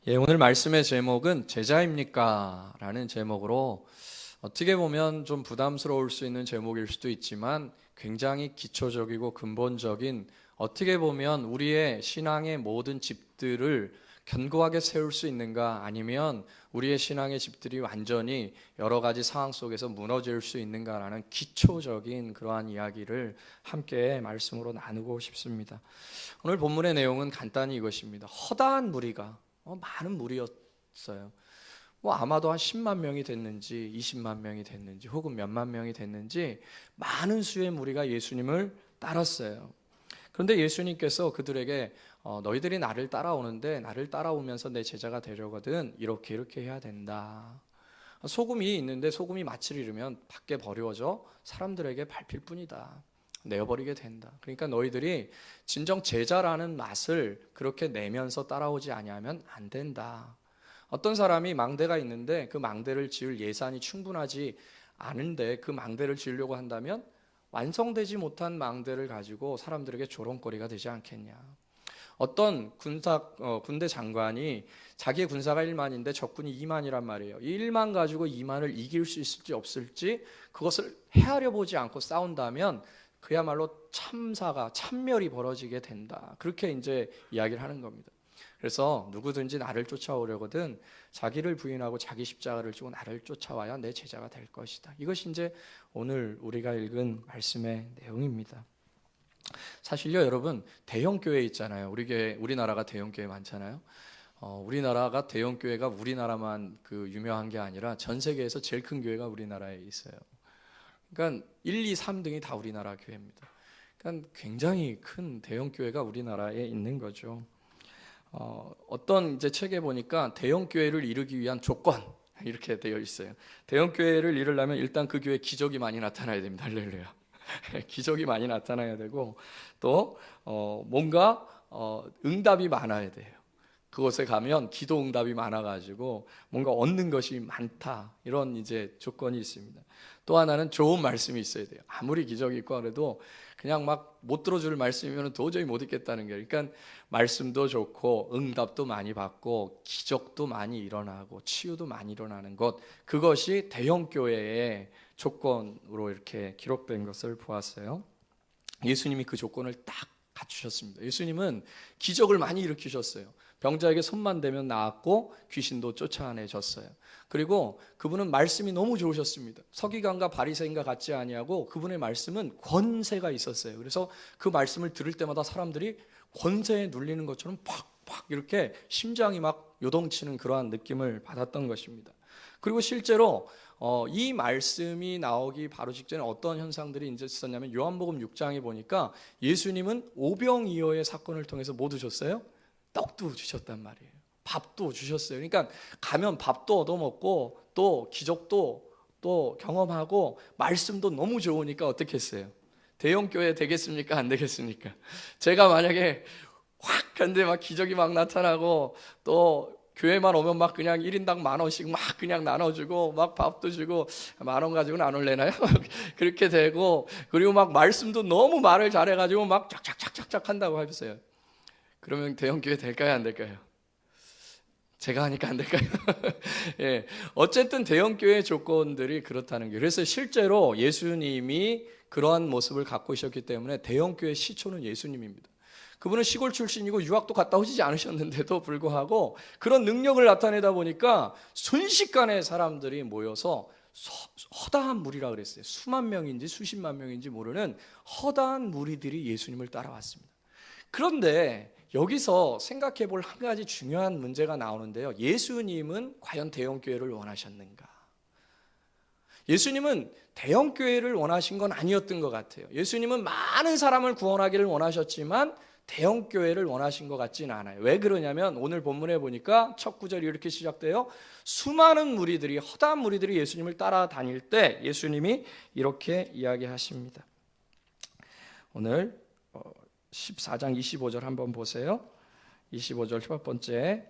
오늘 말씀의 제목은 제자입니까? 라는 제목으로 어떻게 보면 좀 부담스러울 수 있는 제목일 수도 있지만 굉장히 기초적이고 근본적인, 어떻게 보면 우리의 신앙의 모든 집들을 견고하게 세울 수 있는가, 아니면 우리의 신앙의 집들이 완전히 여러 가지 상황 속에서 무너질 수 있는가라는 기초적인 그러한 이야기를 함께 말씀으로 나누고 싶습니다. 오늘 본문의 내용은 간단히 이것입니다. 허다한 무리가, 많은 무리였어요. 아마도 한 10만 명이 됐는지 20만 명이 됐는지 혹은 몇만 명이 됐는지 많은 수의 무리가 예수님을 따랐어요. 그런데 예수님께서 그들에게 너희들이 나를 따라오는데, 나를 따라오면서 내 제자가 되려거든 이렇게 해야 된다. 소금이 있는데 소금이 맛을 잃으면 밖에 버려져 사람들에게 밟힐 뿐이다. 내어버리게 된다. 그러니까 너희들이 진정 제자라는 맛을 그렇게 내면서 따라오지 아니하면 안 된다. 어떤 사람이 망대가 있는데 그 망대를 지을 예산이 충분하지 않은데 그 망대를 지으려고 한다면 완성되지 못한 망대를 가지고 사람들에게 조롱거리가 되지 않겠냐. 어떤 군대 장관이 자기의 군사가 1만인데 적군이 2만이란 말이에요. 이 1만 가지고 2만을 이길 수 있을지 없을지 그것을 헤아려 보지 않고 싸운다면 그야말로 참멸이 벌어지게 된다. 그렇게 이제 이야기를 하는 겁니다. 그래서 누구든지 나를 쫓아오려거든 자기를 부인하고 자기 십자가를 지고 나를 쫓아와야 내 제자가 될 것이다. 이것이 이제 오늘 우리가 읽은 말씀의 내용입니다. 사실요, 여러분, 대형 교회 있잖아요. 우리나라가 대형 교회 많잖아요. 우리나라가 대형 교회가 우리나라만 유명한 게 아니라 전 세계에서 제일 큰 교회가 우리나라에 있어요. 그러니까 1, 2, 3등이 다 우리나라 교회입니다. 그러니까 굉장히 큰 대형 교회가 우리나라에 있는 거죠. 어떤 이제 책에 보니까 대형 교회를 이루기 위한 조건 이렇게 되어 있어요. 대형 교회를 이루려면 일단 그 교회에 기적이 많이 나타나야 됩니다. 할렐루야. 기적이 많이 나타나야 되고 또 뭔가 응답이 많아야 돼요. 그곳에 가면 기도 응답이 많아가지고 뭔가 얻는 것이 많다, 이런 이제 조건이 있습니다. 또 하나는 좋은 말씀이 있어야 돼요. 아무리 기적이 있고 그래도 그냥 막 못 들어줄 말씀이면 도저히 못 있겠다는 거예요. 그러니까 말씀도 좋고 응답도 많이 받고 기적도 많이 일어나고 치유도 많이 일어나는 것, 그것이 대형 교회의 조건으로 이렇게 기록된 것을 보았어요. 예수님이 그 조건을 딱 갖추셨습니다. 예수님은 기적을 많이 일으키셨어요. 병자에게 손만 대면 나았고 귀신도 쫓아내졌어요. 그리고 그분은 말씀이 너무 좋으셨습니다. 서기관과 바리새인과 같지 아니하고 그분의 말씀은 권세가 있었어요. 그래서 그 말씀을 들을 때마다 사람들이 권세에 눌리는 것처럼 팍팍 이렇게 심장이 막 요동치는 그러한 느낌을 받았던 것입니다. 그리고 실제로 이 말씀이 나오기 바로 직전에 어떤 현상들이 이제 있었냐면, 요한복음 6장에 보니까 예수님은 오병이어의 사건을 통해서 뭐 드셨어요? 떡도 주셨단 말이에요. 밥도 주셨어요. 그러니까 가면 밥도 얻어먹고 또 기적도 또 경험하고 말씀도 너무 좋으니까 어떻게 했어요? 대형 교회 되겠습니까? 안 되겠습니까? 제가 만약에 확 근데 막 기적이 막 나타나고 또 교회만 오면 막 그냥 1인당 10,000원씩 막 그냥 나눠주고 막 밥도 주고 10,000원 가지고는 안 올래나요? 그렇게 되고, 그리고 막 말씀도 너무 말을 잘해가지고 막 쫙쫙쫙쫙 한다고 해보세요. 그러면 대형 교회 될까요? 안 될까요? 제가 하니까 안 될까요? 예, 어쨌든 대형 교회 조건들이 그렇다는 거예요. 그래서 실제로 예수님이 그러한 모습을 갖고 있었기 때문에 대형 교회 시초는 예수님입니다. 그분은 시골 출신이고 유학도 갔다 오시지 않으셨는데도 불구하고 그런 능력을 나타내다 보니까 순식간에 사람들이 모여서 허다한 무리라 그랬어요. 수만 명인지 수십만 명인지 모르는 허다한 무리들이 예수님을 따라왔습니다. 그런데 여기서 생각해 볼 한 가지 중요한 문제가 나오는데요. 예수님은 과연 대형 교회를 원하셨는가? 예수님은 대형 교회를 원하신 건 아니었던 것 같아요. 예수님은 많은 사람을 구원하기를 원하셨지만 대형 교회를 원하신 것 같지는 않아요. 왜 그러냐면 오늘 본문에 보니까 첫 구절이 이렇게 시작돼요. 수많은 무리들이, 허다한 무리들이 예수님을 따라다닐 때 예수님이 이렇게 이야기하십니다. 오늘 14장 25절 한번 보세요. 25절 첫 번째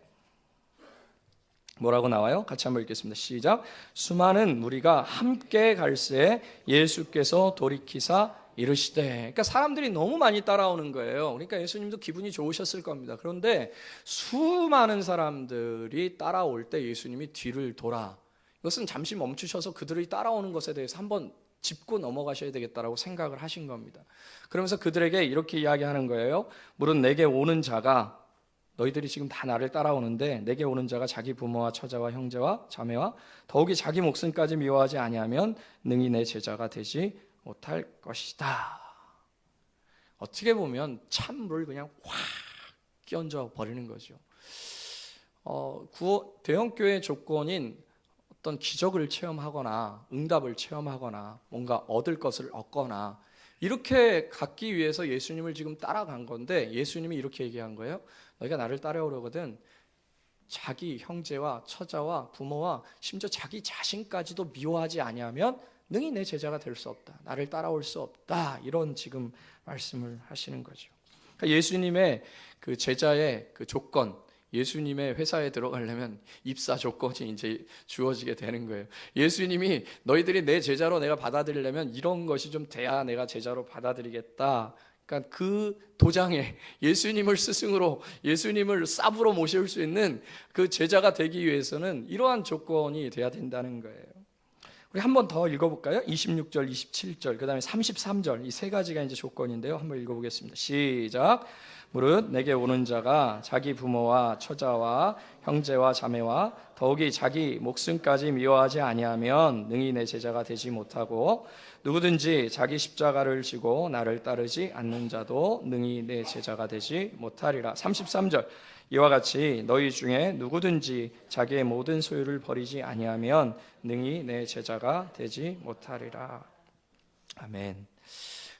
뭐라고 나와요? 같이 한번 읽겠습니다. 시작. 수많은 무리가 함께 갈새 예수께서 돌이키사 이르시되. 그러니까 사람들이 너무 많이 따라오는 거예요. 그러니까 예수님도 기분이 좋으셨을 겁니다. 그런데 수많은 사람들이 따라올 때 예수님이 뒤를 돌아, 이것은 잠시 멈추셔서 그들이 따라오는 것에 대해서 한번 짚고 넘어가셔야 되겠다라고 생각을 하신 겁니다. 그러면서 그들에게 이렇게 이야기하는 거예요. 물은 내게 오는 자가, 너희들이 지금 다 나를 따라오는데 내게 오는 자가 자기 부모와 처자와 형제와 자매와 더욱이 자기 목숨까지 미워하지 아니하면 능히 내 제자가 되지 못할 것이다. 어떻게 보면 찬물을 그냥 확 끼얹어 버리는 거죠. 대형교회 조건인 어떤 기적을 체험하거나 응답을 체험하거나 뭔가 얻을 것을 얻거나 이렇게 갖기 위해서 예수님을 지금 따라간 건데, 예수님이 이렇게 얘기한 거예요. 너희가 나를 따라오려거든 자기 형제와 처자와 부모와 심지어 자기 자신까지도 미워하지 아니하면 능히 내 제자가 될 수 없다. 나를 따라올 수 없다. 이런 지금 말씀을 하시는 거죠. 그러니까 예수님의 그 제자의 그 조건, 예수님의 회사에 들어가려면 입사 조건이 이제 주어지게 되는 거예요. 예수님이 너희들이 내 제자로 내가 받아들이려면 이런 것이 좀 돼야 내가 제자로 받아들이겠다. 그러니까 그 도장에 예수님을 스승으로, 예수님을 쌉으로 모실 수 있는 그 제자가 되기 위해서는 이러한 조건이 돼야 된다는 거예요. 우리 한 번 더 읽어볼까요? 26절, 27절, 그 다음에 33절, 이 세 가지가 이제 조건인데요. 한번 읽어보겠습니다. 시작. 무릇 내게 오는 자가 자기 부모와 처자와 형제와 자매와 더욱이 자기 목숨까지 미워하지 아니하면 능히 내 제자가 되지 못하고, 누구든지 자기 십자가를 지고 나를 따르지 않는 자도 능히 내 제자가 되지 못하리라. 33절. 이와 같이 너희 중에 누구든지 자기의 모든 소유를 버리지 아니하면 능히 내 제자가 되지 못하리라. 아멘.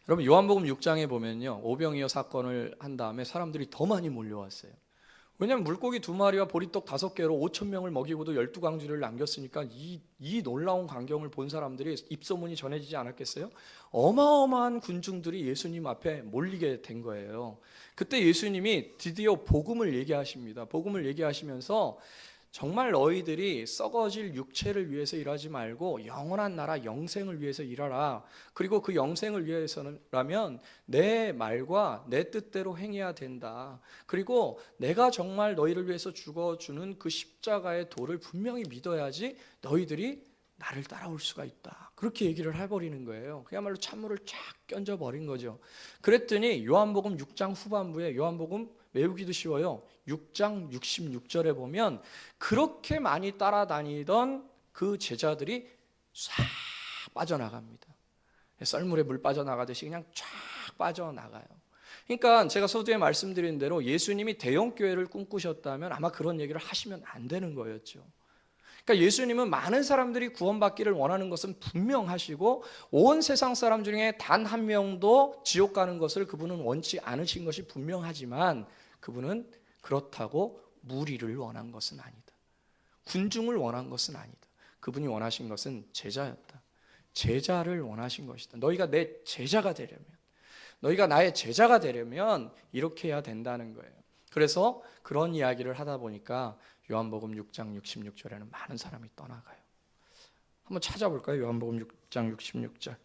여러분, 요한복음 6장에 보면요, 오병이어 사건을 한 다음에 사람들이 더 많이 몰려왔어요. 왜냐하면 물고기 2마리와 보리떡 5개로 5,000명을 먹이고도 12광주를 남겼으니까 이 놀라운 광경을 본 사람들이 입소문이 전해지지 않았겠어요? 어마어마한 군중들이 예수님 앞에 몰리게 된 거예요. 그때 예수님이 드디어 복음을 얘기하십니다. 복음을 얘기하시면서 정말 너희들이 썩어질 육체를 위해서 일하지 말고 영원한 나라 영생을 위해서 일하라. 그리고 그 영생을 위해서라면 내 말과 내 뜻대로 행해야 된다. 그리고 내가 정말 너희를 위해서 죽어주는 그 십자가의 도를 분명히 믿어야지 너희들이 나를 따라올 수가 있다. 그렇게 얘기를 해버리는 거예요. 그야말로 찬물을 쫙 끼얹어버린 거죠. 그랬더니 요한복음 6장 후반부에, 요한복음 외우기도 쉬워요. 6장 66절에 보면 그렇게 많이 따라다니던 그 제자들이 싹 빠져나갑니다. 썰물에 물 빠져나가듯이 그냥 쫙 빠져나가요. 그러니까 제가 서두에 말씀드린 대로 예수님이 대형교회를 꿈꾸셨다면 아마 그런 얘기를 하시면 안 되는 거였죠. 그러니까 예수님은 많은 사람들이 구원받기를 원하는 것은 분명하시고 온 세상 사람 중에 단 한 명도 지옥 가는 것을 그분은 원치 않으신 것이 분명하지만, 그분은 그렇다고 무리를 원한 것은 아니다. 군중을 원한 것은 아니다. 그분이 원하신 것은 제자였다. 제자를 원하신 것이다. 너희가 내 제자가 되려면, 너희가 나의 제자가 되려면 이렇게 해야 된다는 거예요. 그래서 그런 이야기를 하다 보니까 요한복음 6장 66절에는 많은 사람이 떠나가요. 한번 찾아볼까요? 요한복음 6장 66절.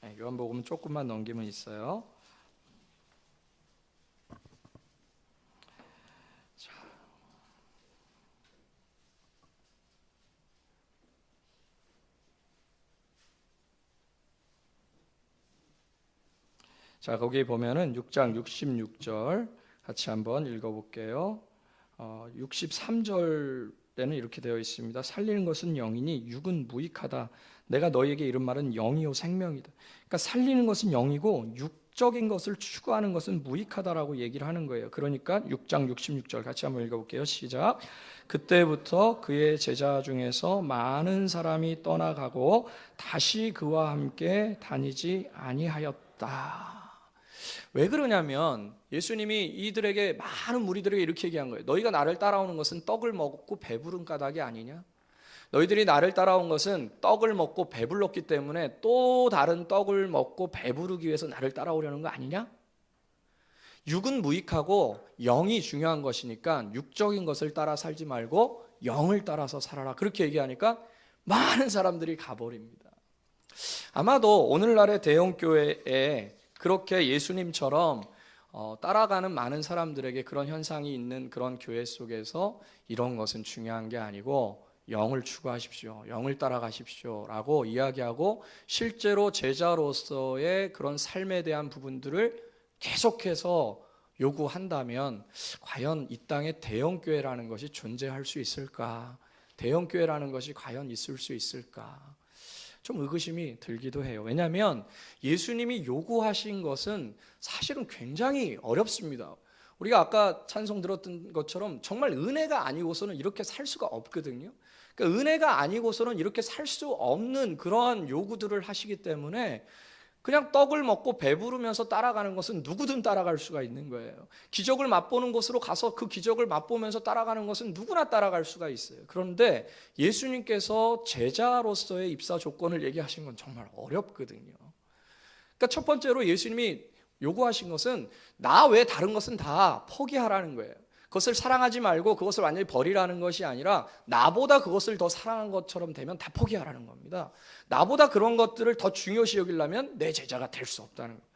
네, 요한복음 조금만 넘기면 있어요. 자, 거기 보면은 6장 66절 같이 한번 읽어볼게요. 63절에는 이렇게 되어 있습니다. 살리는 것은 영이니 육은 무익하다. 내가 너희에게 이른 말은 영이요 생명이다. 그러니까 살리는 것은 영이고 육적인 것을 추구하는 것은 무익하다라고 얘기를 하는 거예요. 그러니까 6장 66절 같이 한번 읽어볼게요. 시작. 그때부터 그의 제자 중에서 많은 사람이 떠나가고 다시 그와 함께 다니지 아니하였다. 왜 그러냐면 예수님이 이들에게, 많은 무리들에게 이렇게 얘기한 거예요. 너희가 나를 따라오는 것은 떡을 먹고 배부른 까닭이 아니냐? 너희들이 나를 따라온 것은 떡을 먹고 배불렀기 때문에 또 다른 떡을 먹고 배부르기 위해서 나를 따라오려는 거 아니냐? 육은 무익하고 영이 중요한 것이니까 육적인 것을 따라 살지 말고 영을 따라서 살아라. 그렇게 얘기하니까 많은 사람들이 가버립니다. 아마도 오늘날의 대형교회에 그렇게 예수님처럼 따라가는 많은 사람들에게 그런 현상이 있는 그런 교회 속에서 이런 것은 중요한 게 아니고 영을 추구하십시오, 영을 따라가십시오 라고 이야기하고 실제로 제자로서의 그런 삶에 대한 부분들을 계속해서 요구한다면 과연 이 땅에 대형교회라는 것이 존재할 수 있을까? 대형교회라는 것이 과연 있을 수 있을까? 좀 의구심이 들기도 해요. 왜냐하면 예수님이 요구하신 것은 사실은 굉장히 어렵습니다. 우리가 아까 찬송 들었던 것처럼 정말 은혜가 아니고서는 이렇게 살 수가 없거든요. 그러니까 은혜가 아니고서는 이렇게 살 수 없는 그러한 요구들을 하시기 때문에 그냥 떡을 먹고 배부르면서 따라가는 것은 누구든 따라갈 수가 있는 거예요. 기적을 맛보는 곳으로 가서 그 기적을 맛보면서 따라가는 것은 누구나 따라갈 수가 있어요. 그런데 예수님께서 제자로서의 입사 조건을 얘기하신 건 정말 어렵거든요. 그러니까 첫 번째로 예수님이 요구하신 것은 나 외에 다른 것은 다 포기하라는 거예요. 그것을 사랑하지 말고 그것을 완전히 버리라는 것이 아니라 나보다 그것을 더 사랑한 것처럼 되면 다 포기하라는 겁니다. 나보다 그런 것들을 더 중요시 여기려면 내 제자가 될 수 없다는 거예요.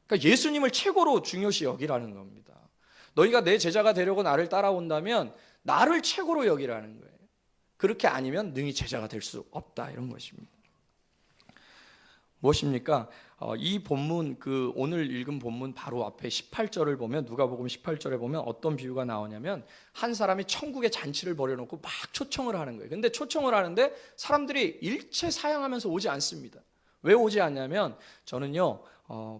그러니까 예수님을 최고로 중요시 여기라는 겁니다. 너희가 내 제자가 되려고 나를 따라온다면 나를 최고로 여기라는 거예요. 그렇게 아니면 능히 제자가 될 수 없다, 이런 것입니다. 무엇입니까? 이 본문, 오늘 읽은 본문 바로 앞에 18절을 보면, 누가복음 18절에 보면 어떤 비유가 나오냐면 한 사람이 천국의 잔치를 벌여놓고 막 초청을 하는 거예요. 근데 초청을 하는데 사람들이 일체 사양하면서 오지 않습니다. 왜 오지 않냐면 저는요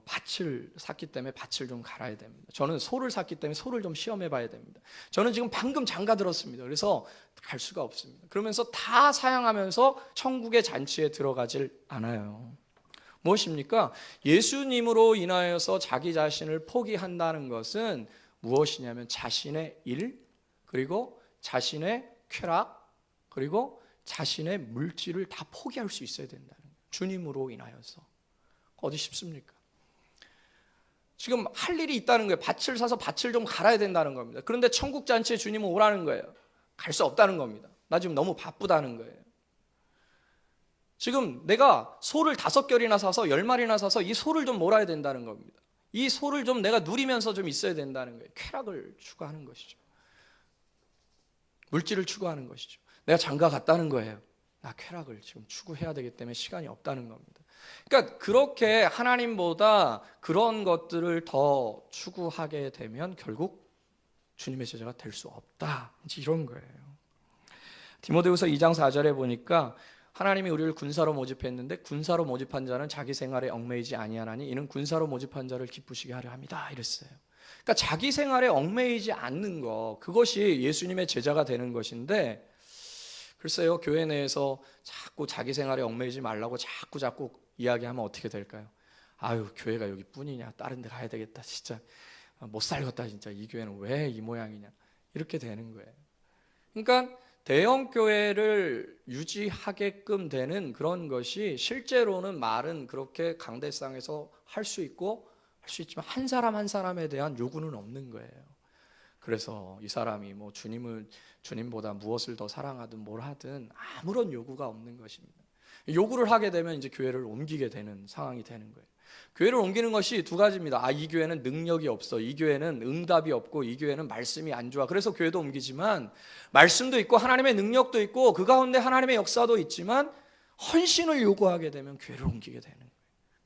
밭을 샀기 때문에 밭을 좀 갈아야 됩니다. 저는 소를 샀기 때문에 소를 좀 시험해 봐야 됩니다. 저는 지금 방금 장가 들었습니다. 그래서 갈 수가 없습니다. 그러면서 다 사양하면서 천국의 잔치에 들어가질 않아요. 무엇입니까? 예수님으로 인하여서 자기 자신을 포기한다는 것은 무엇이냐면 자신의 일, 그리고 자신의 쾌락, 그리고 자신의 물질을 다 포기할 수 있어야 된다는 거예요. 주님으로 인하여서. 어디 쉽습니까? 지금 할 일이 있다는 거예요. 밭을 사서 밭을 좀 갈아야 된다는 겁니다. 그런데 천국 잔치에 주님은 오라는 거예요. 갈 수 없다는 겁니다. 나 지금 너무 바쁘다는 거예요. 지금 내가 소를 5결이나 사서 10마리나 사서 이 소를 좀 몰아야 된다는 겁니다. 이 소를 좀 내가 누리면서 좀 있어야 된다는 거예요. 쾌락을 추구하는 것이죠. 물질을 추구하는 것이죠. 내가 장가 갔다는 거예요. 나 쾌락을 지금 추구해야 되기 때문에 시간이 없다는 겁니다. 그러니까 그렇게 하나님보다 그런 것들을 더 추구하게 되면 결국 주님의 제자가 될 수 없다, 이런 거예요. 디모데후서 2장 4절에 보니까 하나님이 우리를 군사로 모집했는데 군사로 모집한 자는 자기 생활에 얽매이지 아니하나니 이는 군사로 모집한 자를 기쁘시게 하려 합니다, 이랬어요. 그러니까 자기 생활에 얽매이지 않는 것, 그것이 예수님의 제자가 되는 것인데, 글쎄요, 교회 내에서 자꾸 자기 생활에 얽매이지 말라고 자꾸 이야기하면 어떻게 될까요? 아유, 교회가 여기뿐이냐, 다른 데 가야 되겠다, 진짜 못 살겠다, 진짜 이 교회는 왜 이 모양이냐, 이렇게 되는 거예요. 그러니까 대형 교회를 유지하게끔 되는 그런 것이 실제로는 말은 그렇게 강대상에서 할 수 있고 할 수 있지만 한 사람 한 사람에 대한 요구는 없는 거예요. 그래서 이 사람이 뭐 주님보다 무엇을 더 사랑하든 뭘 하든 아무런 요구가 없는 것입니다. 요구를 하게 되면 이제 교회를 옮기게 되는 상황이 되는 거예요. 교회를 옮기는 것이 두 가지입니다. 이 교회는 능력이 없어, 이 교회는 응답이 없고, 이 교회는 말씀이 안 좋아, 그래서 교회도 옮기지만, 말씀도 있고 하나님의 능력도 있고 그 가운데 하나님의 역사도 있지만 헌신을 요구하게 되면 교회를 옮기게 되는 거예요.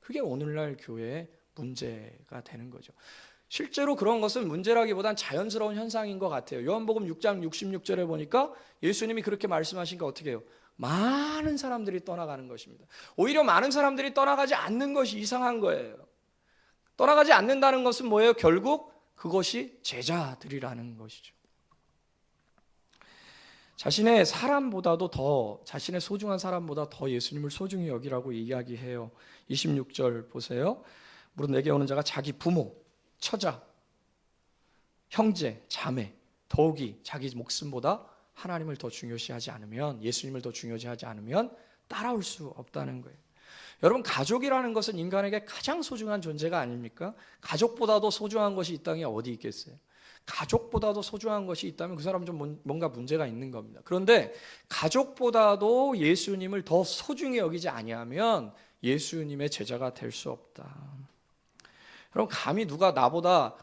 그게 오늘날 교회의 문제가 되는 거죠. 실제로 그런 것은 문제라기보단 자연스러운 현상인 것 같아요. 요한복음 6장 66절에 보니까 예수님이 그렇게 말씀하시니까 어떻게 해요? 많은 사람들이 떠나가는 것입니다. 오히려 많은 사람들이 떠나가지 않는 것이 이상한 거예요. 떠나가지 않는다는 것은 뭐예요? 결국 그것이 제자들이라는 것이죠. 자신의 사람보다도 더, 자신의 소중한 사람보다 더 예수님을 소중히 여기라고 이야기해요. 26절 보세요. 무릇 내게 오는 자가 자기 부모, 처자, 형제, 자매, 더욱이 자기 목숨보다 하나님을 더 중요시하지 않으면, 예수님을 더 중요시하지 않으면 따라올 수 없다는 거예요. 여러분, 가족이라는 것은 인간에게 가장 소중한 존재가 아닙니까? 가족보다도 소중한 것이 이 땅에 어디 있겠어요? 가족보다도 소중한 것이 있다면 그 사람은 좀 뭔가 문제가 있는 겁니다. 그런데 가족보다도 예수님을 더 소중히 여기지 아니하면 예수님의 제자가 될 수 없다. 그럼 감히 누가 나보다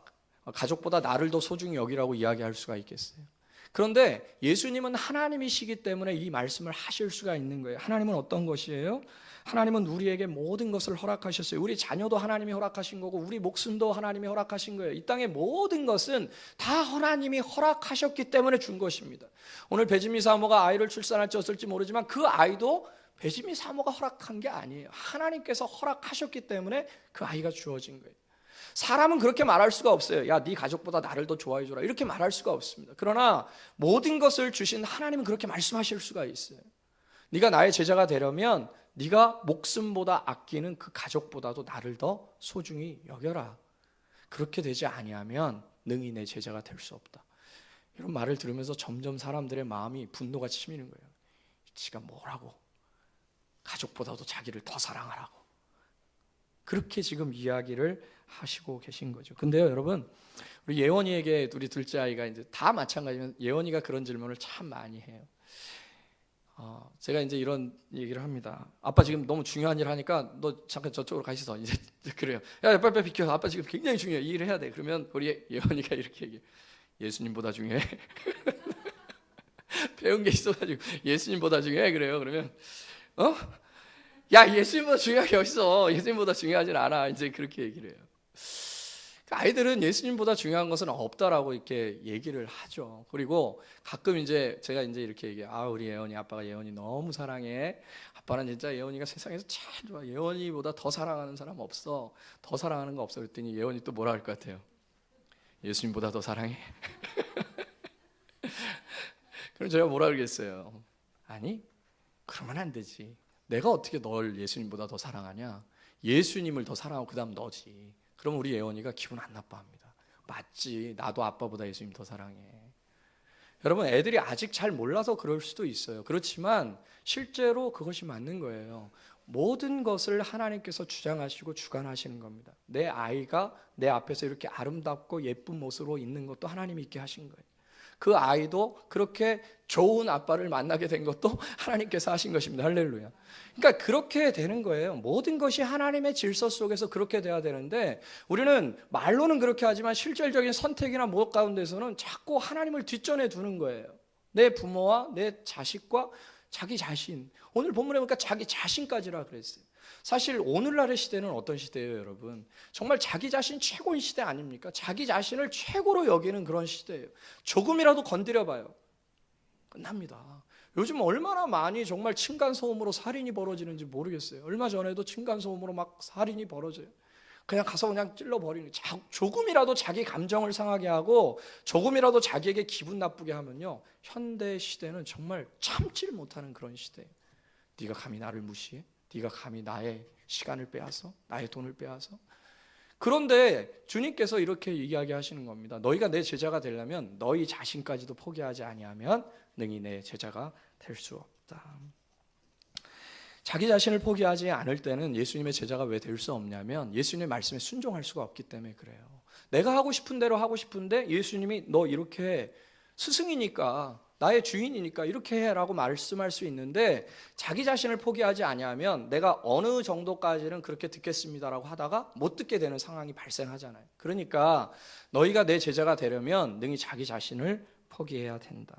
가족보다 나를 더 소중히 여기라고 이야기할 수가 있겠어요? 그런데 예수님은 하나님이시기 때문에 이 말씀을 하실 수가 있는 거예요. 하나님은 어떤 것이에요? 하나님은 우리에게 모든 것을 허락하셨어요. 우리 자녀도 하나님이 허락하신 거고 우리 목숨도 하나님이 허락하신 거예요. 이 땅의 모든 것은 다 하나님이 허락하셨기 때문에 준 것입니다. 오늘 배지미 사모가 아이를 출산할지 어쩔지 모르지만 그 아이도 배지미 사모가 허락한 게 아니에요. 하나님께서 허락하셨기 때문에 그 아이가 주어진 거예요. 사람은 그렇게 말할 수가 없어요. 야, 네 가족보다 나를 더 좋아해 줘라. 이렇게 말할 수가 없습니다. 그러나 모든 것을 주신 하나님은 그렇게 말씀하실 수가 있어요. 네가 나의 제자가 되려면 네가 목숨보다 아끼는 그 가족보다도 나를 더 소중히 여겨라. 그렇게 되지 아니하면 능히 내 제자가 될 수 없다. 이런 말을 들으면서 점점 사람들의 마음이 분노가 치미는 거예요. 지가 뭐라고? 가족보다도 자기를 더 사랑하라고. 그렇게 지금 이야기를 하시고 계신 거죠. 근데요, 여러분, 우리 예원이에게 우리 둘째 아이가 이제 다 마찬가지면 예원이가 그런 질문을 참 많이 해요. 제가 이제 이런 얘기를 합니다. 아빠 지금 너무 중요한 일 하니까 너 잠깐 저쪽으로 가 있어. 이제 그래요. 야, 빨리 비켜. 아빠 지금 굉장히 중요해. 이 일을 해야 돼. 그러면 우리 예원이가 이렇게 얘기해. 예수님보다 중요해. 배운 게 있어가지고 예수님보다 중요해. 그래요. 그러면 야, 예수님보다 중요한 게 어딨어. 예수님보다 중요하진 않아. 이제 그렇게 얘기를 해요. 아이들은 예수님보다 중요한 것은 없다라고 이렇게 얘기를 하죠. 그리고 가끔 이제 제가 이제 이렇게 얘기해요. 우리 예원이, 아빠가 예원이 너무 사랑해. 아빠는 진짜 예원이가 세상에서 제일 좋아. 예원이보다 더 사랑하는 사람 없어. 더 사랑하는 거 없어. 그랬더니 예원이 또 뭐라 할 것 같아요? 예수님보다 더 사랑해? 그럼 제가 뭐라 그러겠어요? 아니, 그러면 안 되지. 내가 어떻게 널 예수님보다 더 사랑하냐? 예수님을 더 사랑하고 그 다음 너지. 그럼 우리 예원이가 기분 안 나빠합니다. 맞지, 나도 아빠보다 예수님 더 사랑해. 여러분, 애들이 아직 잘 몰라서 그럴 수도 있어요. 그렇지만 실제로 그것이 맞는 거예요. 모든 것을 하나님께서 주장하시고 주관하시는 겁니다. 내 아이가 내 앞에서 이렇게 아름답고 예쁜 모습으로 있는 것도 하나님이 있게 하신 거예요. 그 아이도 그렇게 좋은 아빠를 만나게 된 것도 하나님께서 하신 것입니다. 할렐루야. 그러니까 그렇게 되는 거예요. 모든 것이 하나님의 질서 속에서 그렇게 돼야 되는데 우리는 말로는 그렇게 하지만 실질적인 선택이나 무엇 가운데서는 자꾸 하나님을 뒷전에 두는 거예요. 내 부모와 내 자식과 자기 자신. 오늘 본문에 보니까 자기 자신까지라 그랬어요. 사실 오늘날의 시대는 어떤 시대예요, 여러분? 정말 자기 자신 최고인 시대 아닙니까? 자기 자신을 최고로 여기는 그런 시대예요. 조금이라도 건드려봐요. 끝납니다. 요즘 얼마나 많이 정말 층간소음으로 살인이 벌어지는지 모르겠어요. 얼마 전에도 층간소음으로 막 살인이 벌어져요. 그냥 가서 그냥 찔러버리는. 조금이라도 자기 감정을 상하게 하고 조금이라도 자기에게 기분 나쁘게 하면요, 현대 시대는 정말 참지를 못하는 그런 시대예요. 네가 감히 나를 무시해? 네가 감히 나의 시간을 빼앗아? 나의 돈을 빼앗아? 그런데 주님께서 이렇게 이야기하시는 겁니다. 너희가 내 제자가 되려면 너희 자신까지도 포기하지 아니하면 능히 내 제자가 될 수 없다. 자기 자신을 포기하지 않을 때는 예수님의 제자가 왜 될 수 없냐면 예수님의 말씀에 순종할 수가 없기 때문에 그래요. 내가 하고 싶은 대로 하고 싶은데 예수님이 너 이렇게 스승이니까 나의 주인이니까 이렇게 해라고 말씀할 수 있는데 자기 자신을 포기하지 아니하면 내가 어느 정도까지는 그렇게 듣겠습니다라고 하다가 못 듣게 되는 상황이 발생하잖아요. 그러니까 너희가 내 제자가 되려면 능히 자기 자신을 포기해야 된다.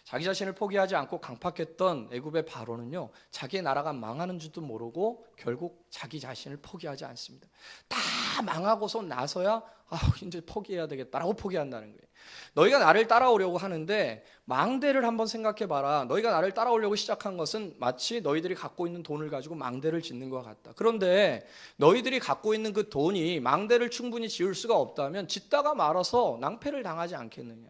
자기 자신을 포기하지 않고 강팍했던 애굽의 바로는요, 자기의 나라가 망하는 줄도 모르고 결국 자기 자신을 포기하지 않습니다. 다 망하고서 나서야 이제 포기해야 되겠다라고 포기한다는 거예요. 너희가 나를 따라오려고 하는데 망대를 한번 생각해봐라. 너희가 나를 따라오려고 시작한 것은 마치 너희들이 갖고 있는 돈을 가지고 망대를 짓는 것 같다. 그런데 너희들이 갖고 있는 그 돈이 망대를 충분히 지을 수가 없다면 짓다가 말아서 낭패를 당하지 않겠느냐.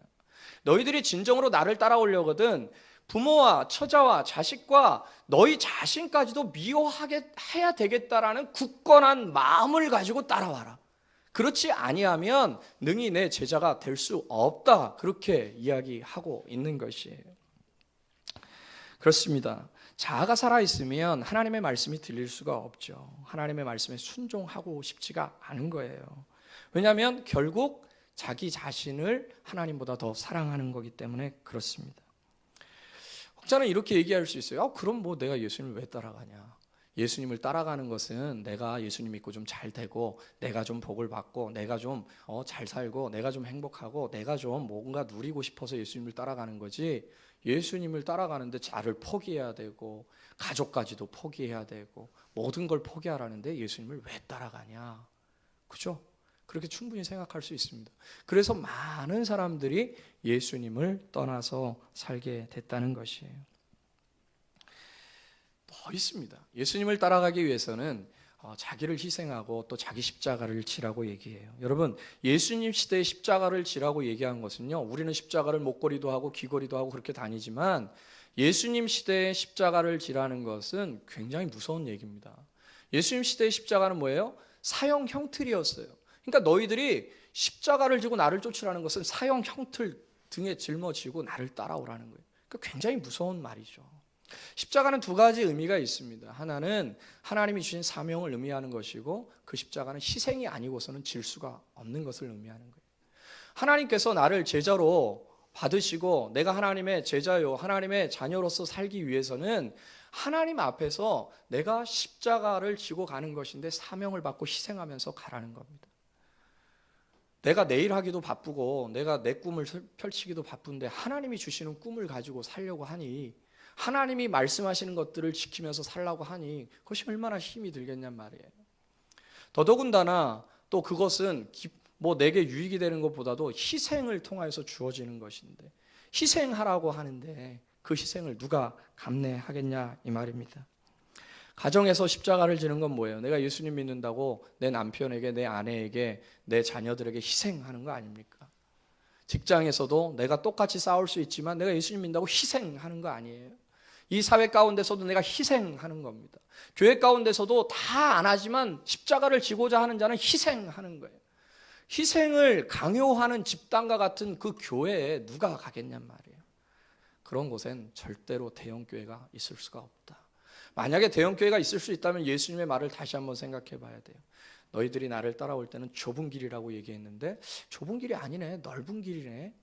너희들이 진정으로 나를 따라오려거든 부모와 처자와 자식과 너희 자신까지도 미워하게 해야 되겠다라는 굳건한 마음을 가지고 따라와라. 그렇지 아니하면 능히 내 제자가 될 수 없다. 그렇게 이야기하고 있는 것이에요. 그렇습니다. 자아가 살아있으면 하나님의 말씀이 들릴 수가 없죠. 하나님의 말씀에 순종하고 싶지가 않은 거예요. 왜냐하면 결국 자기 자신을 하나님보다 더 사랑하는 거기 때문에 그렇습니다. 혹자는 이렇게 얘기할 수 있어요. 그럼 뭐 내가 예수님을 왜 따라가냐? 예수님을 따라가는 것은 내가 예수님 믿고 좀 잘 되고, 내가 좀 복을 받고, 내가 좀 잘 살고, 내가 좀 행복하고, 내가 좀 뭔가 누리고 싶어서 예수님을 따라가는 거지, 예수님을 따라가는데 자를 포기해야 되고 가족까지도 포기해야 되고 모든 걸 포기하라는데 예수님을 왜 따라가냐? 그죠? 그렇게 충분히 생각할 수 있습니다. 그래서 많은 사람들이 예수님을 떠나서 살게 됐다는 것이에요. 더 있습니다. 예수님을 따라가기 위해서는 자기를 희생하고 또 자기 십자가를 지라고 얘기해요. 여러분, 예수님 시대에 십자가를 지라고 얘기한 것은요, 우리는 십자가를 목걸이도 하고 귀걸이도 하고 그렇게 다니지만 예수님 시대에 십자가를 지라는 것은 굉장히 무서운 얘기입니다. 예수님 시대의 십자가는 뭐예요? 사형 형틀이었어요. 그러니까 너희들이 십자가를 지고 나를 쫓으라는 것은 사형 형틀 등에 짊어지고 나를 따라오라는 거예요. 그러니까 굉장히 무서운 말이죠. 십자가는 두 가지 의미가 있습니다. 하나는 하나님이 주신 사명을 의미하는 것이고, 그 십자가는 희생이 아니고서는 질 수가 없는 것을 의미하는 거예요. 하나님께서 나를 제자로 받으시고 내가 하나님의 제자요, 하나님의 자녀로서 살기 위해서는 하나님 앞에서 내가 십자가를 지고 가는 것인데 사명을 받고 희생하면서 가라는 겁니다. 내가 내일 하기도 바쁘고 내가 내 꿈을 펼치기도 바쁜데 하나님이 주시는 꿈을 가지고 살려고 하니, 하나님이 말씀하시는 것들을 지키면서 살라고 하니 그것이 얼마나 힘이 들겠냔 말이에요. 더더군다나 또 그것은 뭐 내게 유익이 되는 것보다도 희생을 통하여서 주어지는 것인데, 희생하라고 하는데 그 희생을 누가 감내하겠냐 이 말입니다. 가정에서 십자가를 지는 건 뭐예요? 내가 예수님 믿는다고 내 남편에게, 내 아내에게, 내 자녀들에게 희생하는 거 아닙니까? 직장에서도 내가 똑같이 싸울 수 있지만 내가 예수님 믿는다고 희생하는 거 아니에요? 이 사회 가운데서도 내가 희생하는 겁니다. 교회 가운데서도 다 안 하지만 십자가를 지고자 하는 자는 희생하는 거예요. 희생을 강요하는 집단과 같은 그 교회에 누가 가겠냔 말이에요. 그런 곳엔 절대로 대형교회가 있을 수가 없다. 만약에 대형교회가 있을 수 있다면 예수님의 말을 다시 한번 생각해 봐야 돼요. 너희들이 나를 따라올 때는 좁은 길이라고 얘기했는데 좁은 길이 아니네, 넓은 길이네.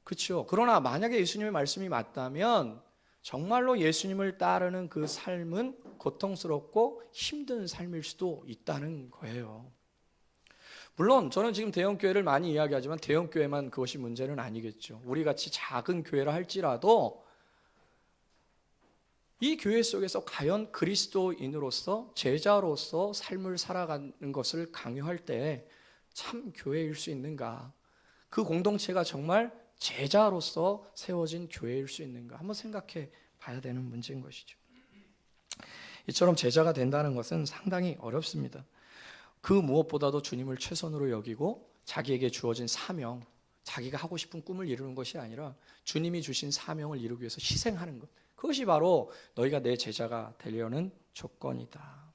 그렇죠? 그러나 만약에 예수님의 말씀이 맞다면 정말로 예수님을 따르는 그 삶은 고통스럽고 힘든 삶일 수도 있다는 거예요. 물론 저는 지금 대형교회를 많이 이야기하지만 대형교회만 그것이 문제는 아니겠죠. 우리같이 작은 교회라 할지라도 이 교회 속에서 과연 그리스도인으로서 제자로서 삶을 살아가는 것을 강요할 때 참 교회일 수 있는가? 그 공동체가 정말 제자로서 세워진 교회일 수 있는가? 한번 생각해 봐야 되는 문제인 것이죠. 이처럼 제자가 된다는 것은 상당히 어렵습니다. 그 무엇보다도 주님을 최선으로 여기고 자기에게 주어진 사명, 자기가 하고 싶은 꿈을 이루는 것이 아니라 주님이 주신 사명을 이루기 위해서 희생하는 것, 그것이 바로 너희가 내 제자가 되려는 조건이다.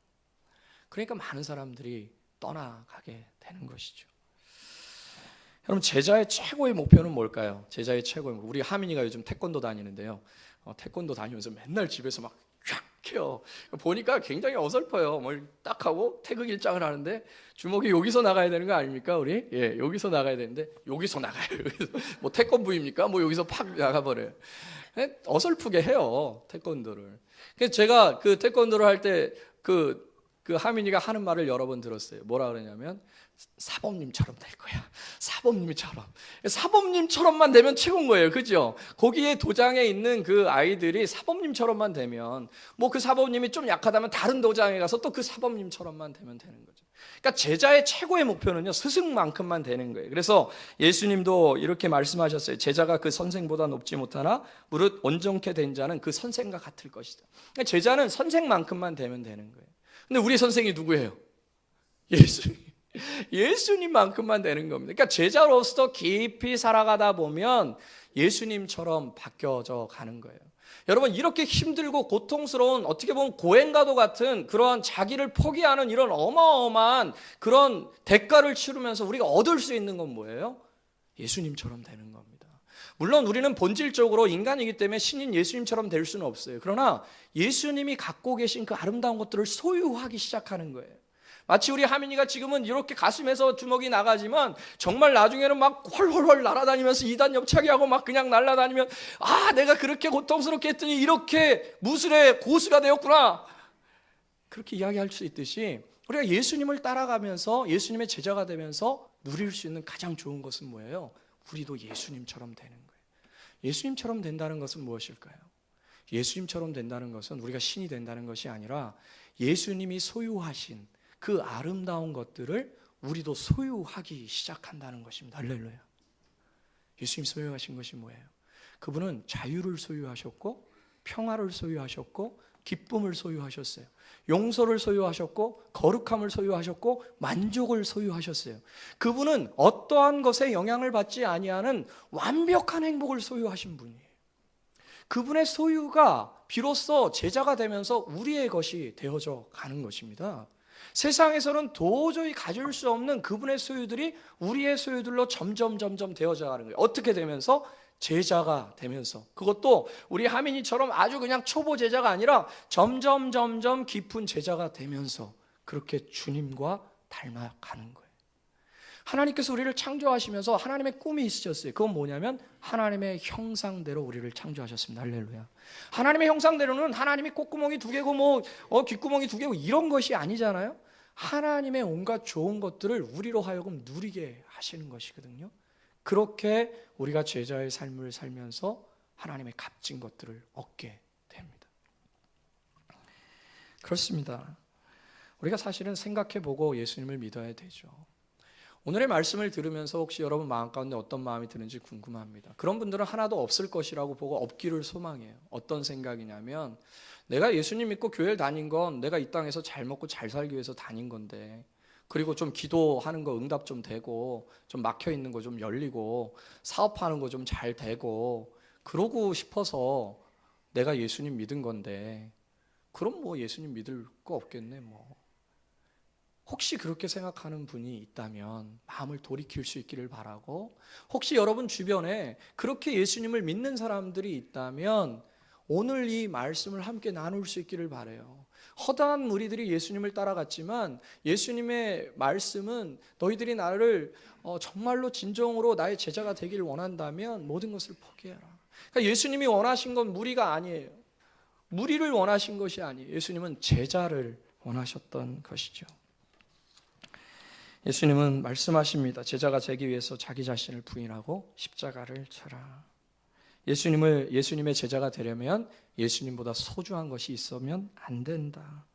그러니까 많은 사람들이 떠나가게 되는 것이죠. 여러분, 제자의 최고의 목표는 뭘까요? 제자의 최고의 목표. 우리 하민이가 요즘 태권도 다니는데요. 태권도 다니면서 맨날 집에서 막 쫙 해요. 보니까 굉장히 어설퍼요. 뭘 딱 하고 태극 일장을 하는데 주먹이 여기서 나가야 되는 거 아닙니까, 우리? 예, 여기서 나가야 되는데 여기서 나가요. 뭐 태권부입니까? 뭐 여기서 팍 나가버려요. 어설프게 해요, 태권도를. 그래서 제가 그 태권도를 할 때 그 하민이가 하는 말을 여러 번 들었어요. 뭐라 그러냐면 사범님처럼 될 거야. 사범님처럼만 되면 최고인 거예요. 그죠? 거기에 도장에 있는 그 아이들이 사범님처럼만 되면, 뭐 그 사범님이 좀 약하다면 다른 도장에 가서 또 그 사범님처럼만 되면 되는 거죠. 그러니까 제자의 최고의 목표는요, 스승만큼만 되는 거예요. 그래서 예수님도 이렇게 말씀하셨어요. 제자가 그 선생보다 높지 못하나 무릇 온전케 된 자는 그 선생과 같을 것이다. 그러니까 제자는 선생만큼만 되면 되는 거예요. 근데 우리 선생이 누구예요? 예수님만큼만 되는 겁니다. 그러니까 제자로서 깊이 살아가다 보면 예수님처럼 바뀌어져 가는 거예요. 여러분, 이렇게 힘들고 고통스러운, 어떻게 보면 고행과도 같은 그러한 자기를 포기하는 이런 어마어마한 그런 대가를 치르면서 우리가 얻을 수 있는 건 뭐예요? 예수님처럼 되는 겁니다. 물론 우리는 본질적으로 인간이기 때문에 신인 예수님처럼 될 수는 없어요. 그러나 예수님이 갖고 계신 그 아름다운 것들을 소유하기 시작하는 거예요. 마치 우리 하민이가 지금은 이렇게 가슴에서 주먹이 나가지만 정말 나중에는 막 헐헐헐 날아다니면서 이단 옆차기하고 막 그냥 날아다니면 아, 내가 그렇게 고통스럽게 했더니 이렇게 무술의 고수가 되었구나, 그렇게 이야기할 수 있듯이 우리가 예수님을 따라가면서 예수님의 제자가 되면서 누릴 수 있는 가장 좋은 것은 뭐예요? 우리도 예수님처럼 되는 거예요. 예수님처럼 된다는 것은 무엇일까요? 예수님처럼 된다는 것은 우리가 신이 된다는 것이 아니라 예수님이 소유하신 그 아름다운 것들을 우리도 소유하기 시작한다는 것입니다. 할렐루야. 예수님이 소유하신 것이 뭐예요? 그분은 자유를 소유하셨고 평화를 소유하셨고 기쁨을 소유하셨어요. 용서를 소유하셨고 거룩함을 소유하셨고 만족을 소유하셨어요. 그분은 어떠한 것에 영향을 받지 아니하는 완벽한 행복을 소유하신 분이에요. 그분의 소유가 비로소 제자가 되면서 우리의 것이 되어져 가는 것입니다. 세상에서는 도저히 가질 수 없는 그분의 소유들이 우리의 소유들로 점점 되어져 가는 거예요. 어떻게 되면서? 제자가 되면서. 그것도 우리 하민이처럼 아주 그냥 초보 제자가 아니라 점점 깊은 제자가 되면서 그렇게 주님과 닮아가는 거예요. 하나님께서 우리를 창조하시면서 하나님의 꿈이 있으셨어요. 그건 뭐냐면 하나님의 형상대로 우리를 창조하셨습니다. 할렐루야. 하나님의 형상대로는 하나님이 콧구멍이 2개고 귓구멍이 2개고 이런 것이 아니잖아요. 하나님의 온갖 좋은 것들을 우리로 하여금 누리게 하시는 것이거든요. 그렇게 우리가 제자의 삶을 살면서 하나님의 값진 것들을 얻게 됩니다. 그렇습니다. 우리가 사실은 생각해보고 예수님을 믿어야 되죠. 오늘의 말씀을 들으면서 혹시 여러분 마음 가운데 어떤 마음이 드는지 궁금합니다. 그런 분들은 하나도 없을 것이라고 보고 없기를 소망해요. 어떤 생각이냐면 내가 예수님 믿고 교회를 다닌 건 내가 이 땅에서 잘 먹고 잘 살기 위해서 다닌 건데, 그리고 좀 기도하는 거 응답 좀 되고 좀 막혀 있는 거 좀 열리고 사업하는 거 좀 잘 되고 그러고 싶어서 내가 예수님 믿은 건데, 그럼 뭐 예수님 믿을 거 없겠네 뭐. 혹시 그렇게 생각하는 분이 있다면 마음을 돌이킬 수 있기를 바라고, 혹시 여러분 주변에 그렇게 예수님을 믿는 사람들이 있다면 오늘 이 말씀을 함께 나눌 수 있기를 바라요. 허다한 무리들이 예수님을 따라갔지만 예수님의 말씀은 너희들이 나를 정말로 진정으로 나의 제자가 되기를 원한다면 모든 것을 포기해라. 그러니까 예수님이 원하신 건 무리가 아니에요. 무리를 원하신 것이 아니에요. 예수님은 제자를 원하셨던 것이죠. 예수님은 말씀하십니다. 제자가 되기 위해서 자기 자신을 부인하고 십자가를 져라. 예수님의 제자가 되려면 예수님보다 소중한 것이 있으면 안 된다.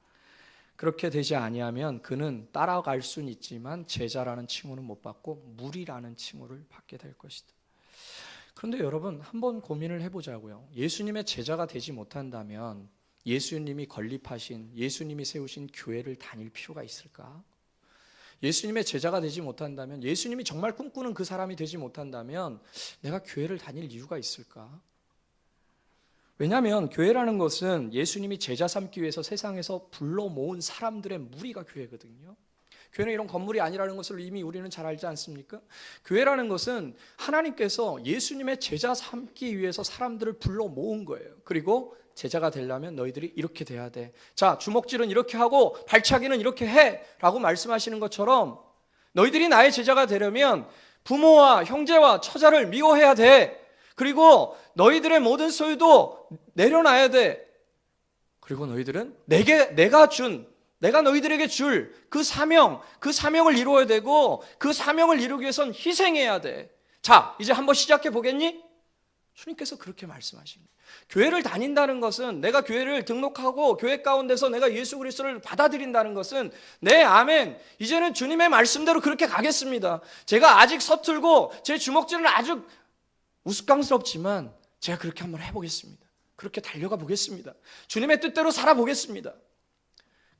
그렇게 되지 아니하면 그는 따라갈 수는 있지만 제자라는 칭호는 못 받고 무리라는 칭호를 받게 될 것이다. 그런데 여러분, 한번 고민을 해보자고요. 예수님의 제자가 되지 못한다면 예수님이 건립하신, 예수님이 세우신 교회를 다닐 필요가 있을까? 예수님의 제자가 되지 못한다면, 예수님이 정말 꿈꾸는 그 사람이 되지 못한다면 내가 교회를 다닐 이유가 있을까? 왜냐하면 교회라는 것은 예수님이 제자 삼기 위해서 세상에서 불러 모은 사람들의 무리가 교회거든요. 교회는 이런 건물이 아니라는 것을 이미 우리는 잘 알지 않습니까? 교회라는 것은 하나님께서 예수님의 제자 삼기 위해서 사람들을 불러 모은 거예요. 그리고 제자가 되려면 너희들이 이렇게 돼야 돼. 자, 주먹질은 이렇게 하고 발차기는 이렇게 해 라고 말씀하시는 것처럼 너희들이 나의 제자가 되려면 부모와 형제와 처자를 미워해야 돼. 그리고 너희들의 모든 소유도 내려놔야 돼. 그리고 너희들은 내가 너희들에게 줄 그 사명을 이루어야 되고, 그 사명을 이루기 위해선 희생해야 돼. 자, 이제 한번 시작해 보겠니? 주님께서 그렇게 말씀하십니다. 교회를 다닌다는 것은, 내가 교회를 등록하고 교회 가운데서 내가 예수 그리스도를 받아들인다는 것은, 네, 아멘, 이제는 주님의 말씀대로 그렇게 가겠습니다. 제가 아직 서툴고 제 주먹질은 아주 우스꽝스럽지만 제가 그렇게 한번 해보겠습니다. 그렇게 달려가 보겠습니다. 주님의 뜻대로 살아보겠습니다.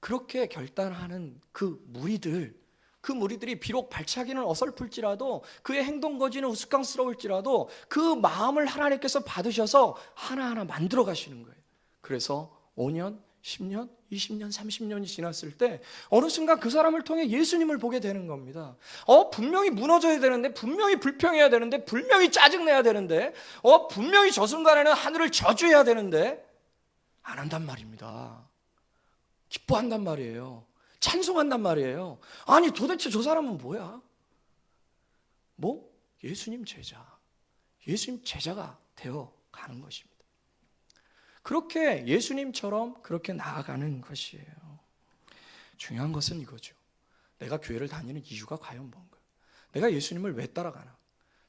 그렇게 결단하는 그 무리들이 비록 발차기는 어설플지라도, 그의 행동 거지는 우스꽝스러울지라도 그 마음을 하나님께서 받으셔서 하나하나 만들어 가시는 거예요. 그래서 5년, 10년, 20년, 30년이 지났을 때 어느 순간 그 사람을 통해 예수님을 보게 되는 겁니다. 분명히 무너져야 되는데, 분명히 불평해야 되는데, 분명히 짜증내야 되는데, 분명히 저 순간에는 하늘을 저주해야 되는데 안 한단 말입니다. 기뻐한단 말이에요. 찬송한단 말이에요. 아니 도대체 저 사람은 뭐야? 뭐? 예수님 제자. 예수님 제자가 되어 가는 것입니다. 그렇게 예수님처럼 그렇게 나아가는 것이에요. 중요한 것은 이거죠. 내가 교회를 다니는 이유가 과연 뭔가? 내가 예수님을 왜 따라가나?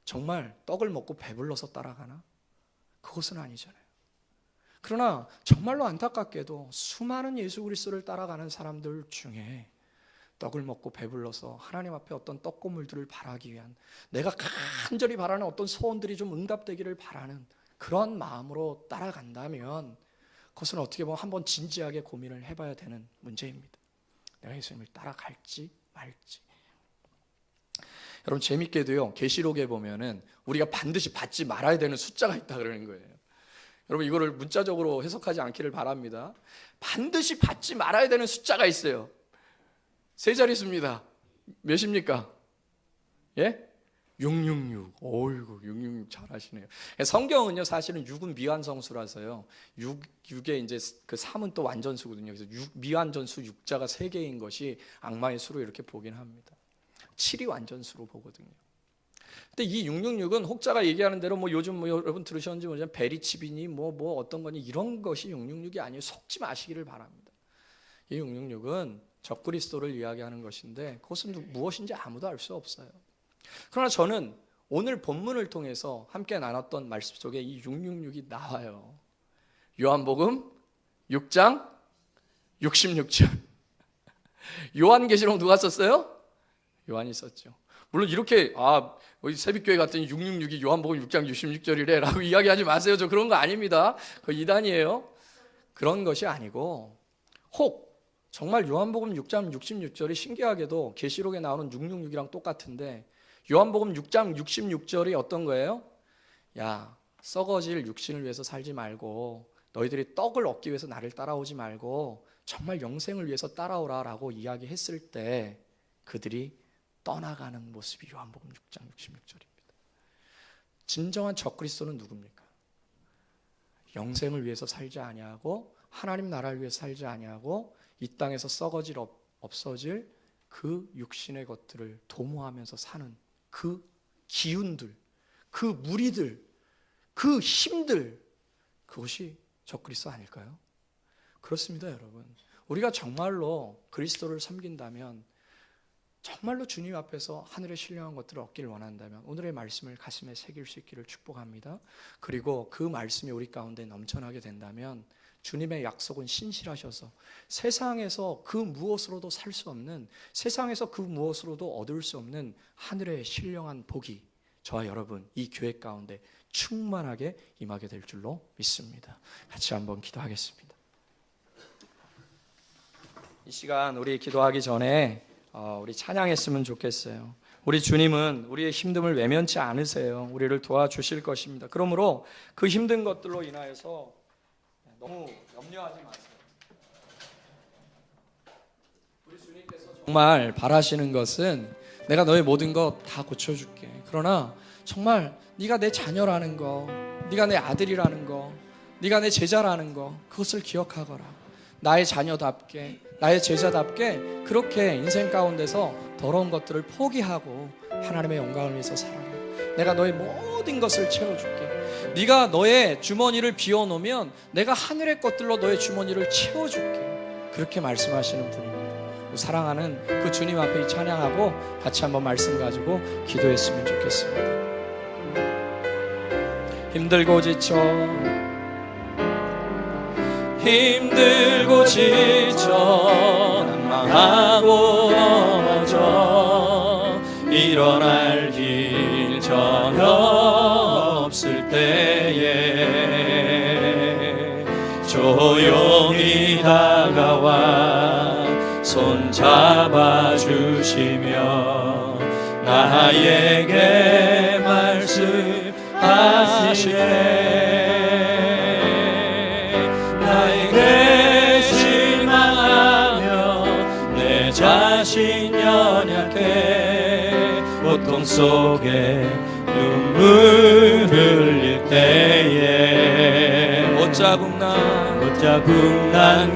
정말 떡을 먹고 배불러서 따라가나? 그것은 아니잖아요. 그러나 정말로 안타깝게도 수많은 예수 그리스도를 따라가는 사람들 중에 떡을 먹고 배불러서 하나님 앞에 어떤 떡고물들을 바라기 위한, 내가 간절히 바라는 어떤 소원들이 좀 응답되기를 바라는 그런 마음으로 따라간다면 그것은 어떻게 보면 한번 진지하게 고민을 해봐야 되는 문제입니다. 내가 예수님을 따라갈지 말지. 여러분 재밌게도요, 계시록에 보면은 우리가 반드시 받지 말아야 되는 숫자가 있다 그러는 거예요. 여러분 이거를 문자적으로 해석하지 않기를 바랍니다. 반드시 받지 말아야 되는 숫자가 있어요. 세 자릿수입니다. 몇입니까? 예? 666. 어이구, 666 잘하시네요. 성경은요, 사실은 6은 미완성수라서요. 6에 이제 그 3은 또 완전수거든요. 그래서 미완전수 6자가 3개인 것이 악마의 수로 이렇게 보긴 합니다. 7이 완전수로 보거든요. 근데 이 666은 혹자가 얘기하는 대로 뭐 요즘 뭐 여러분 들으셨는지 모르지만 베리칩이니 뭐 어떤 거니 이런 것이 666이 아니에요. 속지 마시기를 바랍니다. 이 666은 적그리스도를 이야기하는 것인데 그것은 무엇인지 아무도 알 수 없어요. 그러나 저는 오늘 본문을 통해서 함께 나눴던 말씀 속에 이 666이 나와요. 요한복음 6장 66절. 요한계시록 누가 썼어요? 요한이 썼죠. 물론 이렇게 새벽교회 갔더니 666이 요한복음 6장 66절이래 라고 이야기하지 마세요. 저 그런 거 아닙니다. 그거 이단이에요. 그런 것이 아니고 혹 정말 요한복음 6장 66절이 신기하게도 계시록에 나오는 666이랑 똑같은데 요한복음 6장 66절이 어떤 거예요? 야, 썩어질 육신을 위해서 살지 말고 너희들이 떡을 얻기 위해서 나를 따라오지 말고 정말 영생을 위해서 따라오라 라고 이야기했을 때 그들이 떠나가는 모습이 요한복음 6장 66절입니다. 진정한 적그리스도는 누굽니까? 영생을 위해서 살지 아니하고 하나님 나라를 위해서 살지 아니하고 이 땅에서 썩어질 없어질 그 육신의 것들을 도모하면서 사는 그 기운들, 그 무리들, 그 힘들, 그것이 적그리스도 아닐까요? 그렇습니다, 여러분. 우리가 정말로 그리스도를 섬긴다면, 정말로 주님 앞에서 하늘의 신령한 것들을 얻기를 원한다면 오늘의 말씀을 가슴에 새길 수 있기를 축복합니다. 그리고 그 말씀이 우리 가운데 넘쳐나게 된다면 주님의 약속은 신실하셔서 세상에서 그 무엇으로도 살 수 없는, 세상에서 그 무엇으로도 얻을 수 없는 하늘의 신령한 복이 저와 여러분 이 교회 가운데 충만하게 임하게 될 줄로 믿습니다. 같이 한번 기도하겠습니다. 이 시간 우리 기도하기 전에 우리 찬양했으면 좋겠어요. 우리 주님은 우리의 힘듦을 외면치 않으세요. 우리를 도와주실 것입니다. 그러므로 그 힘든 것들로 인하여서 너무 염려하지 마세요. 우리 주님께서 정말 바라시는 것은 내가 너의 모든 것 다 고쳐줄게. 그러나 정말 네가 내 자녀라는 거, 네가 내 아들이라는 거, 네가 내 제자라는 거, 그것을 기억하거라. 나의 자녀답게, 나의 제자답게 그렇게 인생 가운데서 더러운 것들을 포기하고 하나님의 영광을 위해서 살아라. 내가 너의 모든 것을 채워줄게. 네가 너의 주머니를 비워놓으면 내가 하늘의 것들로 너의 주머니를 채워줄게. 그렇게 말씀하시는 분입니다. 사랑하는 그 주님 앞에 찬양하고 같이 한번 말씀 가지고 기도했으면 좋겠습니다. 힘들고 지쳐 난망하고 넘어져 일어날 길 전혀 없을 때에 조용히 다가와 손 잡아주시며 나에게 말씀하시네. 나에게 실망하며 내 자신 연약해 고통 속에 눈물 흘릴 때에 못 자국 난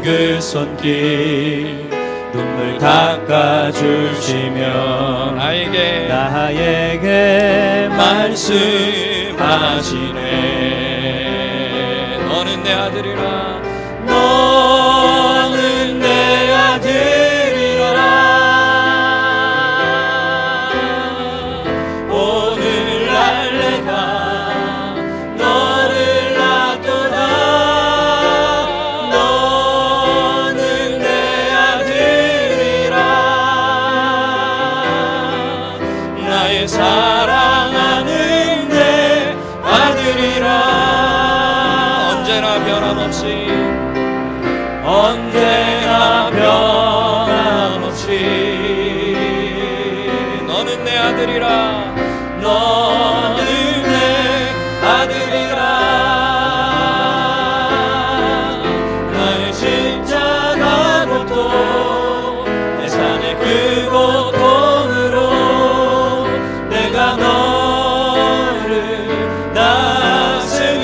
그 손길 눈물 닦아주시며 나에게 말씀하시네. 너는 내 아들이라. 너는 내 아들이라. 오늘날 내가 너를 낳도다. 너는 내 아들이라. 나의 사랑하는 내 아들이라. 언제나 변함없이 언제나 변함없이 너는 내 아들이라. 너는 내 아들이라. 나의 십자가 고통 내 산의 그 고통으로 내가 너를 낳았으니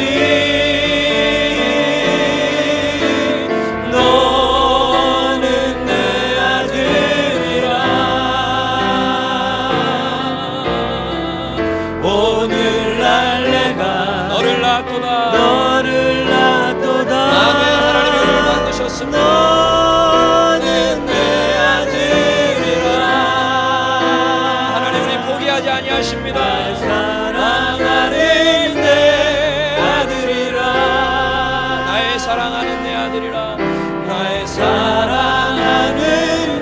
너는 내 아들이라. 오늘날 내가 너를 낳도다. 너를 낳도다. 아멘. 하나님이 은혜를 만드셨습니다. 너는 내 아들이라. 하나님 우리 포기하지 아니하십니다. 사랑하는 내 아들이라. 나의 사랑하는 내 아들이라. 나의 사랑하는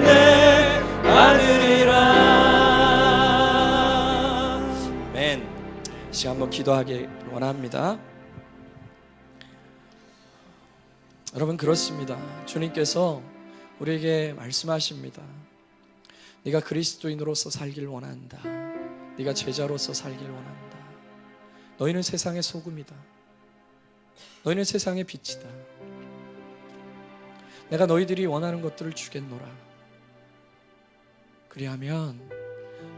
내 아들이라. 아멘. 이 시간 한번 기도하기 원합니다. 여러분, 그렇습니다. 주님께서 우리에게 말씀하십니다. 네가 그리스도인으로서 살길 원한다. 네가 제자로서 살길 원한다. 너희는 세상의 소금이다. 너희는 세상의 빛이다. 내가 너희들이 원하는 것들을 주겠노라. 그리하면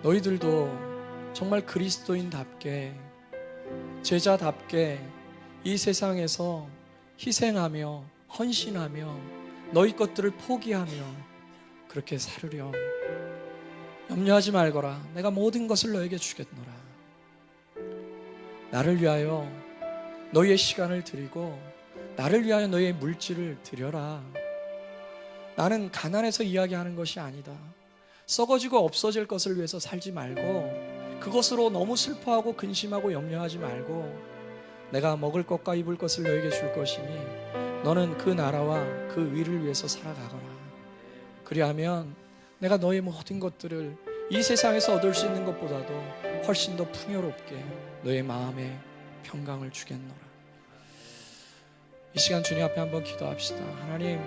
너희들도 정말 그리스도인답게, 제자답게 이 세상에서 희생하며 헌신하며 너희 것들을 포기하며 그렇게 살으렴. 염려하지 말거라. 내가 모든 것을 너에게 주겠노라. 나를 위하여 너희의 시간을 드리고 나를 위하여 너희의 물질을 드려라. 나는 가난해서 이야기하는 것이 아니다. 썩어지고 없어질 것을 위해서 살지 말고 그것으로 너무 슬퍼하고 근심하고 염려하지 말고 내가 먹을 것과 입을 것을 너에게 줄 것이니 너는 그 나라와 그 위를 위해서 살아가거라. 그리하면 내가 너의 모든 것들을 이 세상에서 얻을 수 있는 것보다도 훨씬 더 풍요롭게 너의 마음에 평강을 주겠노라. 이 시간 주님 앞에 한번 기도합시다. 하나님,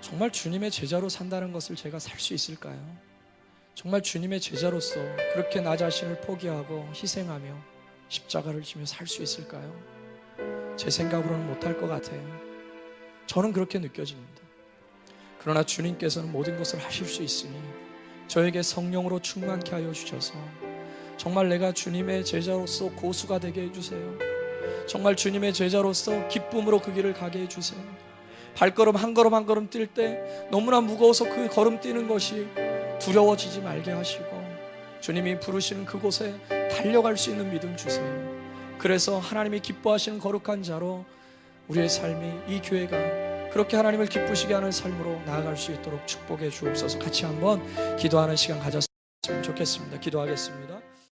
정말 주님의 제자로 산다는 것을 제가 살 수 있을까요? 정말 주님의 제자로서 그렇게 나 자신을 포기하고 희생하며 십자가를 지며 살 수 있을까요? 제 생각으로는 못할 것 같아요. 저는 그렇게 느껴집니다. 그러나 주님께서는 모든 것을 하실 수 있으니 저에게 성령으로 충만케 하여 주셔서 정말 내가 주님의 제자로서 고수가 되게 해주세요. 정말 주님의 제자로서 기쁨으로 그 길을 가게 해주세요. 발걸음 한 걸음 한 걸음 뛸 때 너무나 무거워서 그 걸음 뛰는 것이 두려워지지 말게 하시고 주님이 부르시는 그곳에 달려갈 수 있는 믿음 주세요. 그래서 하나님이 기뻐하시는 거룩한 자로 우리의 삶이, 이 교회가 그렇게 하나님을 기쁘시게 하는 삶으로 나아갈 수 있도록 축복해 주옵소서. 같이 한번 기도하는 시간 가졌으면 좋겠습니다. 기도하겠습니다.